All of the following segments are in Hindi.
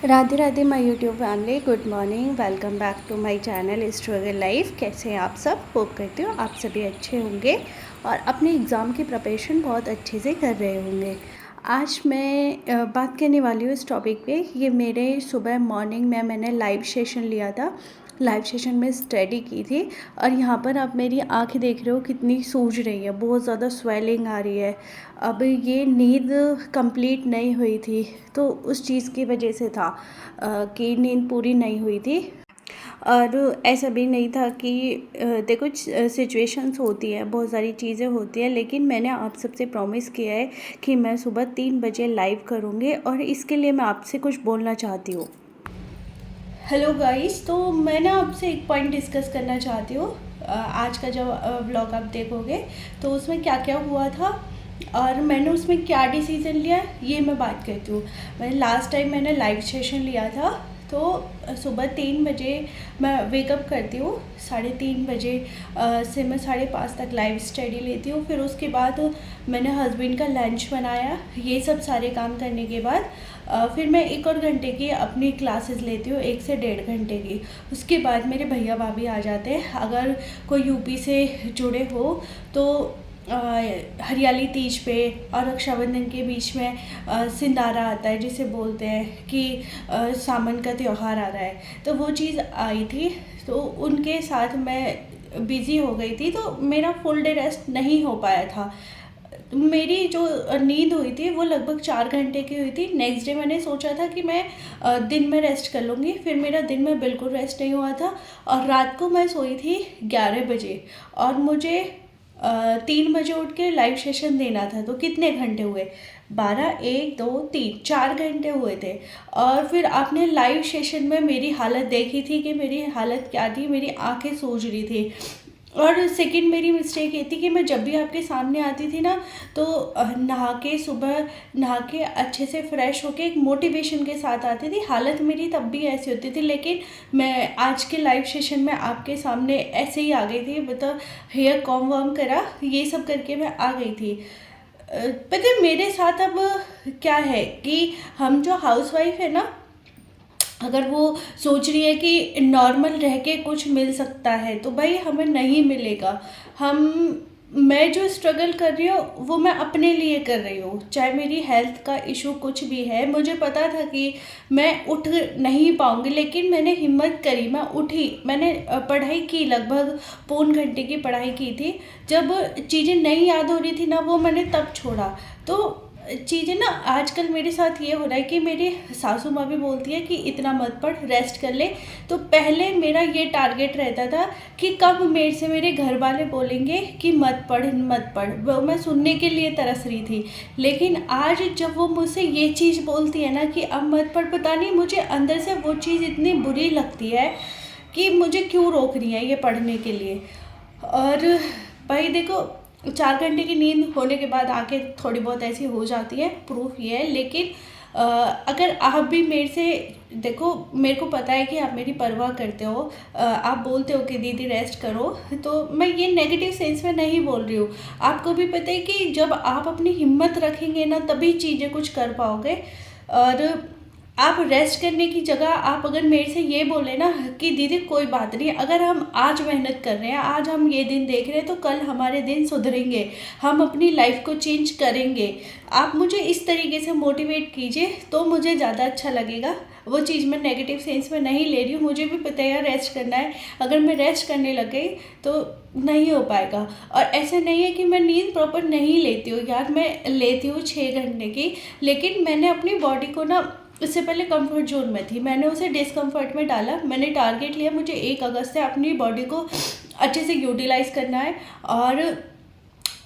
Radhe Radhe my YouTube family. Good morning, welcome back to my channel struggle life. कैसे हैं आप सब? होप करती हूँ आप सभी अच्छे होंगे और अपने एग्ज़ाम की प्रिपरेशन बहुत अच्छे से कर रहे होंगे। आज मैं बात करने वाली हूँ इस टॉपिक पे। ये मेरे सुबह मॉर्निंग में मैंने लाइव सेशन लिया था। लाइव सेशन में स्टडी की थी और यहाँ पर आप मेरी आँखें देख रहे हो कितनी सूज रही है, बहुत ज़्यादा स्वेलिंग आ रही है। अब ये नींद कंप्लीट नहीं हुई थी तो उस चीज़ की वजह से था कि नींद पूरी नहीं हुई थी। और ऐसा भी नहीं था कि देखो सिचुएशंस होती है, बहुत सारी चीज़ें होती हैं, लेकिन मैंने आप सबसे प्रॉमिस किया है कि मैं सुबह 3 बजे लाइव करूँगी और इसके लिए मैं आपसे कुछ बोलना चाहती हूँ। हेलो गाइस, तो मैं ना आपसे एक पॉइंट डिस्कस करना चाहती हूँ। आज का जो व्लॉग आप देखोगे तो उसमें क्या क्या हुआ था और मैंने उसमें क्या डिसीज़न लिया, ये मैं बात करती हूँ। मैंने लास्ट टाइम मैंने लाइव सेशन लिया था तो सुबह 3 बजे मैं वेकअप करती हूँ। 3:30 बजे से मैं 5:30 तक लाइव स्टडी लेती हूँ। फिर उसके बाद मैंने हस्बैंड का लंच बनाया। ये सब सारे काम करने के बाद फिर मैं 1 और घंटे की अपनी क्लासेस लेती हूँ, 1 से 1.5 घंटे की। उसके बाद मेरे भैया भाभी आ जाते हैं। अगर कोई यूपी से जुड़े हो तो हरियाली तीज पे और रक्षाबंधन के बीच में सिंदारा आता है, जिसे बोलते हैं कि सावन का त्यौहार आ रहा है, तो वो चीज़ आई थी। तो उनके साथ मैं बिज़ी हो गई थी तो मेरा फुल डे रेस्ट नहीं हो पाया था। मेरी जो नींद हुई थी वो लगभग 4 घंटे की हुई थी। नेक्स्ट डे मैंने सोचा था कि मैं दिन में रेस्ट कर लूँगी, फिर मेरा दिन में बिल्कुल रेस्ट नहीं हुआ था और रात को मैं सोई थी 11 बजे और मुझे 3 बजे उठ के लाइव सेशन देना था। तो कितने घंटे हुए? 12, 1, 2, 3, 4 घंटे हुए थे। और फिर आपने लाइव सेशन में मेरी हालत देखी थी कि मेरी हालत क्या थी, मेरी आंखें सूज रही थी। और सेकंड मेरी मिस्टेक ये थी कि मैं जब भी आपके सामने आती थी ना तो नहा के, सुबह नहा के अच्छे से फ्रेश होके एक मोटिवेशन के साथ आती थी। हालत मेरी तब भी ऐसी होती थी, लेकिन मैं आज के लाइव सेशन में आपके सामने ऐसे ही आ गई थी। मतलब हेयर कॉम वॉम करा, ये सब करके मैं आ गई थी। पता है मेरे साथ अब क्या है कि हम जो हाउसवाइफ है ना, अगर वो सोच रही है कि नॉर्मल रह के कुछ मिल सकता है तो भाई हमें नहीं मिलेगा। मैं जो स्ट्रगल कर रही हूँ वो मैं अपने लिए कर रही हूँ। चाहे मेरी हेल्थ का इशू कुछ भी है, मुझे पता था कि मैं उठ नहीं पाऊँगी, लेकिन मैंने हिम्मत करी, मैं उठी। मैंने पढ़ाई की, लगभग पौन घंटे की पढ़ाई की थी। जब चीज़ें नहीं याद हो रही थी ना, वो मैंने तब छोड़ा। तो चीज़ें ना आजकल मेरे साथ ये हो रहा है कि मेरी सासू माँ भी बोलती है कि इतना मत पढ़, रेस्ट कर ले। तो पहले मेरा ये टारगेट रहता था कि कब मेरे से मेरे घर वाले बोलेंगे कि मत पढ़ मत पढ़, वो मैं सुनने के लिए तरस रही थी। लेकिन आज जब वो मुझसे ये चीज़ बोलती है ना कि अब मत पढ़, पता नहीं मुझे अंदर से वो चीज़ इतनी बुरी लगती है कि मुझे क्यों रोक रही है ये पढ़ने के लिए। और भाई देखो, 4 घंटे की नींद होने के बाद आंखें थोड़ी बहुत ऐसी हो जाती है, प्रूफ ये है। लेकिन अगर आप भी मेरे से देखो, मेरे को पता है कि आप मेरी परवाह करते हो, आप बोलते हो कि दीदी रेस्ट करो, तो मैं ये नेगेटिव सेंस में नहीं बोल रही हूँ। आपको भी पता है कि जब आप अपनी हिम्मत रखेंगे ना तभी चीज़ें कुछ कर पाओगे। और आप रेस्ट करने की जगह आप अगर मेरे से ये बोले ना कि दीदी कोई बात नहीं, अगर हम आज मेहनत कर रहे हैं, आज हम ये दिन देख रहे हैं, तो कल हमारे दिन सुधरेंगे, हम अपनी लाइफ को चेंज करेंगे। आप मुझे इस तरीके से मोटिवेट कीजिए तो मुझे ज़्यादा अच्छा लगेगा। वो चीज़ मैं नेगेटिव सेंस में नहीं ले रही हूँ, मुझे भी पता है यार रेस्ट करना है। अगर मैं रेस्ट करने लग गई तो नहीं हो पाएगा। और ऐसे नहीं है कि मैं नींद प्रॉपर नहीं लेती हूँ यार, मैं लेती हूँ 6 घंटे की। लेकिन मैंने अपनी बॉडी को ना, इससे पहले कंफर्ट जोन में थी, मैंने उसे डिस्कम्फर्ट में डाला। मैंने टारगेट लिया, मुझे 1 अगस्त से अपनी बॉडी को अच्छे से यूटिलाइज करना है और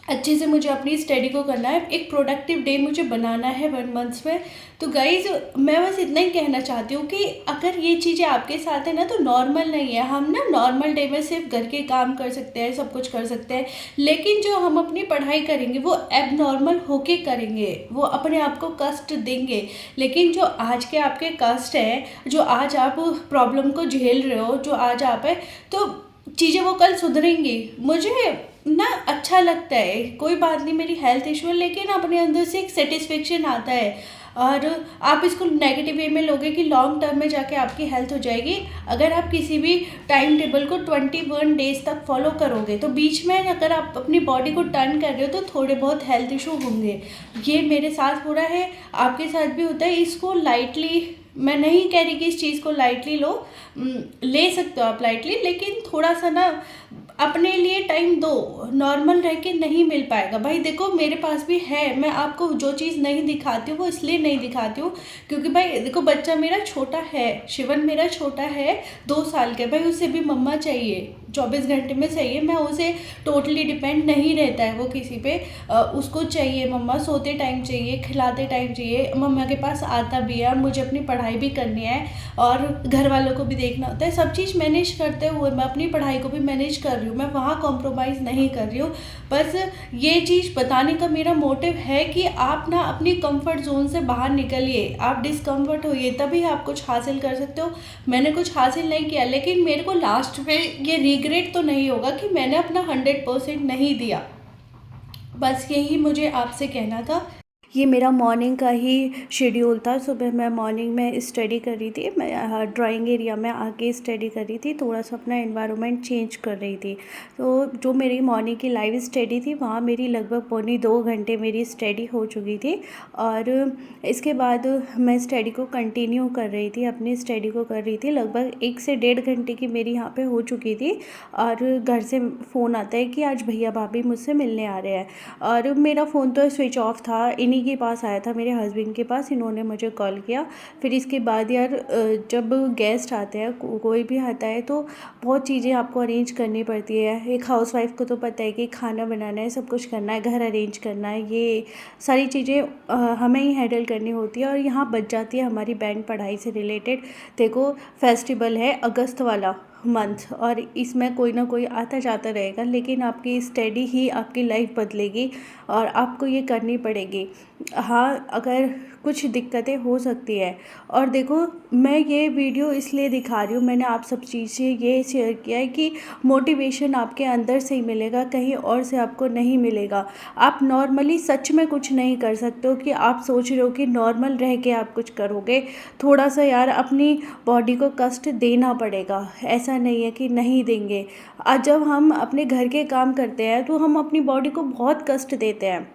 अच्छे से मुझे अपनी स्टडी को करना है। एक प्रोडक्टिव डे मुझे बनाना है 1 मंथ्स में। तो गाइज मैं बस इतना ही कहना चाहती हूँ कि अगर ये चीज़ें आपके साथ है ना तो नॉर्मल नहीं है। हम ना नॉर्मल डे में सिर्फ घर के काम कर सकते हैं, सब कुछ कर सकते हैं, लेकिन जो हम अपनी पढ़ाई करेंगे वो एब नॉर्मल होके करेंगे, वो अपने आप को कष्ट देंगे। लेकिन जो आज के आपके कष्ट है, जो आज आप प्रॉब्लम को झेल रहे हो, जो आज आप है, तो चीज़ें वो कल सुधरेंगी। मुझे ना अच्छा लगता है, कोई बात नहीं मेरी हेल्थ इशू है, लेकिन अपने अंदर से एक सेटिस्फेक्शन आता है। और आप इसको नेगेटिव वे में लोगे कि लॉन्ग टर्म में जाके आपकी हेल्थ हो जाएगी। अगर आप किसी भी टाइम टेबल को 21 डेज तक फॉलो करोगे तो बीच में अगर आप अपनी बॉडी को टर्न कर रहे हो तो थोड़े बहुत हेल्थ इशू होंगे। ये मेरे साथ हो रहा है, आपके साथ भी होता है। इसको लाइटली, मैं नहीं कह रही कि इस चीज़ को लाइटली लो, ले सकते हो आप लाइटली, लेकिन थोड़ा सा ना अपने लिए टाइम दो। नॉर्मल रह के नहीं मिल पाएगा भाई। देखो मेरे पास भी है, मैं आपको जो चीज़ नहीं दिखाती हूँ वो इसलिए नहीं दिखाती हूँ क्योंकि भाई देखो बच्चा मेरा छोटा है, शिवन मेरा छोटा है 2 साल का, भाई उसे भी मम्मा चाहिए, 24 घंटे में चाहिए। मैं उसे टोटली डिपेंड नहीं रहता है वो किसी पे, उसको चाहिए मम्मा, सोते टाइम चाहिए, खिलाते टाइम चाहिए, मम्मा के पास आता भी है। मुझे अपनी पढ़ाई भी करनी है और घर वालों को भी देखना होता है। सब चीज़ मैनेज करते हुए मैं अपनी पढ़ाई को भी मैनेज कर रही हूँ, मैं वहाँ कॉम्प्रोमाइज़ नहीं कर रही हूँ। बस ये चीज़ बताने का मेरा मोटिव है कि आप ना अपनी कंफर्ट जोन से बाहर निकलिए, आप डिस्कम्फर्ट होइए, तभी आप कुछ हासिल कर सकते हो। मैंने कुछ हासिल नहीं किया, लेकिन मेरे को लास्ट में ये रिग्रेट तो नहीं होगा कि मैंने अपना 100% नहीं दिया। बस यही मुझे आपसे कहना था। ये मेरा मॉर्निंग का ही शेड्यूल था। सुबह मैं मॉर्निंग में स्टडी कर रही थी, मैं ड्राइंग एरिया में आके स्टडी कर रही थी, थोड़ा सा अपना एनवायरनमेंट चेंज कर रही थी। तो जो मेरी मॉर्निंग की लाइव स्टडी थी वहाँ मेरी लगभग पौनी 2 घंटे मेरी स्टडी हो चुकी थी। और इसके बाद मैं स्टडी को कंटिन्यू कर रही थी, अपनी स्टडी को कर रही थी। लगभग 1 से 1.5 घंटे की मेरी यहाँ पे हो चुकी थी और घर से फ़ोन आता है कि आज भैया भाभी मुझसे मिलने आ रहे हैं। और मेरा फ़ोन तो स्विच ऑफ था, इन्हीं के पास आया था, मेरे हस्बैंड के पास, इन्होंने मुझे कॉल किया। फिर इसके बाद यार जब गेस्ट आते हैं, कोई भी आता है तो बहुत चीज़ें आपको अरेंज करनी पड़ती है। एक हाउसवाइफ को तो पता है कि खाना बनाना है, सब कुछ करना है, घर अरेंज करना है, ये सारी चीज़ें हमें ही हैंडल करनी होती है। और यहाँ बच जाती है हमारी बहन पढ़ाई से रिलेटेड। देखो फेस्टिवल है अगस्त वाला मंथ और इसमें कोई ना कोई आता जाता रहेगा, लेकिन आपकी स्टडी ही आपकी लाइफ बदलेगी और आपको ये करनी पड़ेगी। हाँ, अगर कुछ दिक्कतें हो सकती है। और देखो मैं ये वीडियो इसलिए दिखा रही हूँ, मैंने आप सब चीज़ें ये शेयर किया है कि मोटिवेशन आपके अंदर से ही मिलेगा, कहीं और से आपको नहीं मिलेगा। आप नॉर्मली सच में कुछ नहीं कर सकते हो कि आप सोच रहे हो कि नॉर्मल रह के आप कुछ करोगे। थोड़ा सा यार अपनी बॉडी को कष्ट देना पड़ेगा, ऐसा नहीं है कि नहीं देंगे। आज जब हम अपने घर के काम करते हैं तो हम अपनी बॉडी को बहुत कष्ट देते हैं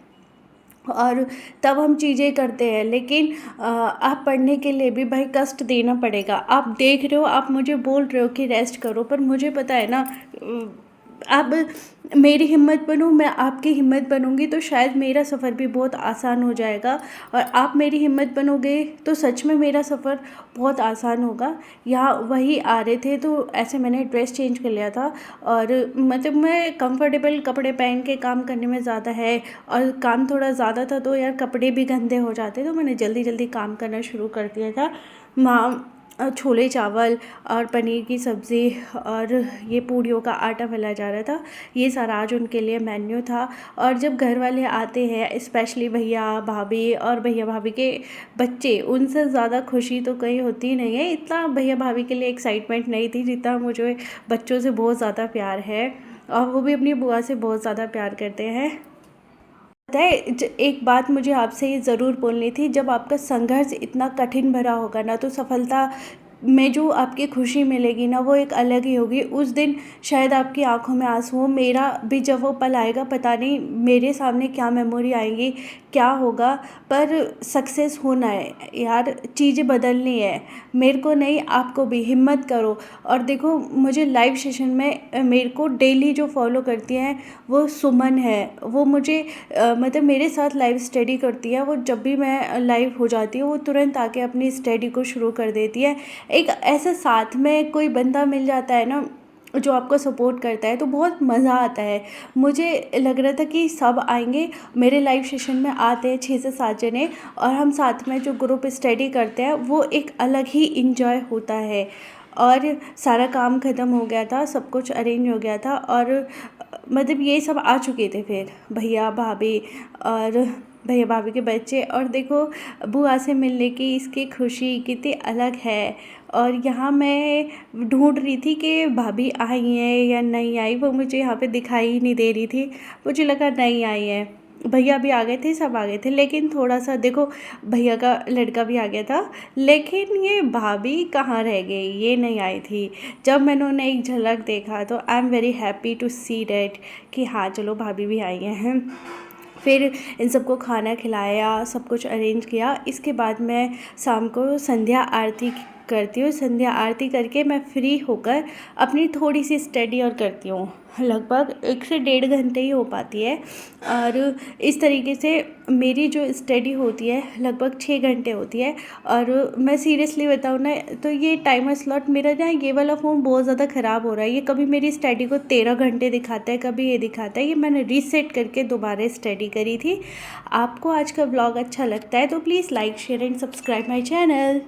और तब हम चीज़ें करते हैं। लेकिन आप पढ़ने के लिए भी भाई कष्ट देना पड़ेगा। आप देख रहे हो, आप मुझे बोल रहे हो कि रेस्ट करो, पर मुझे पता है ना, आप मेरी हिम्मत बनो, मैं आपकी हिम्मत बनूंगी तो शायद मेरा सफ़र भी बहुत आसान हो जाएगा। और आप मेरी हिम्मत बनोगे तो सच में मेरा सफ़र बहुत आसान होगा। यहाँ वही आ रहे थे तो ऐसे मैंने ड्रेस चेंज कर लिया था और मतलब मैं कंफर्टेबल कपड़े पहन के काम करने में ज़्यादा है और काम थोड़ा ज़्यादा था तो यार कपड़े भी गंदे हो जाते, तो मैंने जल्दी जल्दी काम करना शुरू कर दिया था। माँ छोले चावल और पनीर की सब्ज़ी और ये पूड़ियों का आटा मिला जा रहा था, ये सारा आज उनके लिए मेन्यू था। और जब घर वाले आते हैं, स्पेशली भैया भाभी और भैया भाभी के बच्चे, उनसे ज़्यादा खुशी तो कहीं होती नहीं है। इतना भैया भाभी के लिए एक्साइटमेंट नहीं थी जितना मुझे बच्चों से बहुत ज़्यादा प्यार है और वो भी अपनी बुआ से बहुत ज़्यादा प्यार करते हैं। पता है एक बात मुझे आपसे ये ज़रूर बोलनी थी, जब आपका संघर्ष इतना कठिन भरा होगा ना तो सफलता में जो आपकी खुशी मिलेगी ना वो एक अलग ही होगी। उस दिन शायद आपकी आंखों में आंसू हो, मेरा भी जब वो पल आएगा पता नहीं मेरे सामने क्या मेमोरी आएंगी, क्या होगा। पर सक्सेस होना है यार, चीज़ें बदलनी है, मेरे को नहीं आपको भी। हिम्मत करो। और देखो मुझे लाइव सेशन में मेरे को डेली जो फॉलो करती हैं वो सुमन है, वो मुझे मतलब मेरे साथ लाइव स्टडी करती है। वो जब भी मैं लाइव हो जाती हूँ वो तुरंत आके अपनी स्टडी को शुरू कर देती है। एक ऐसे साथ में कोई बंदा मिल जाता है ना जो आपको सपोर्ट करता है तो बहुत मज़ा आता है। मुझे लग रहा था कि सब आएंगे मेरे लाइव सेशन में, आते हैं 6 से 7 जने और हम साथ में जो ग्रुप स्टडी करते हैं वो एक अलग ही इंजॉय होता है। और सारा काम ख़त्म हो गया था, सब कुछ अरेंज हो गया था और मतलब ये सब आ चुके थे फिर भैया भाभी और भैया भाभी के बच्चे। और देखो बुआ से मिलने की इसकी खुशी कितनी अलग है। और यहाँ मैं ढूंढ रही थी कि भाभी आई हैं या नहीं आई, वो मुझे यहाँ पे दिखाई ही नहीं दे रही थी, मुझे लगा नहीं आई है। भैया भी आ गए थे, सब आ गए थे, लेकिन थोड़ा सा देखो भैया का लड़का भी आ गया था, लेकिन ये भाभी कहाँ रह गई, ये नहीं आई थी। जब मैंने उन्हें एक झलक देखा तो I am very happy to see that कि हाँ चलो भाभी भी आई हैं। फिर इन सबको खाना खिलाया, सब कुछ अरेंज किया। इसके बाद मैं शाम को संध्या आरती करती हूँ। संध्या आरती करके मैं फ्री होकर अपनी थोड़ी सी स्टडी और करती हूँ। लगभग 1 से 1.5 घंटे ही हो पाती है, और इस तरीके से मेरी जो स्टडी होती है लगभग 6 घंटे होती है। और मैं सीरियसली बताऊँ ना, तो ये टाइमर स्लॉट मेरा ना, ये वाला फ़ोन बहुत ज़्यादा ख़राब हो रहा है। ये कभी मेरी स्टडी को 13 घंटे दिखाता है, कभी ये दिखाता है। ये मैंने रीसेट करके दोबारा स्टडी करी थी। आपको आज का ब्लॉग अच्छा लगता है तो please like share and subscribe my channel.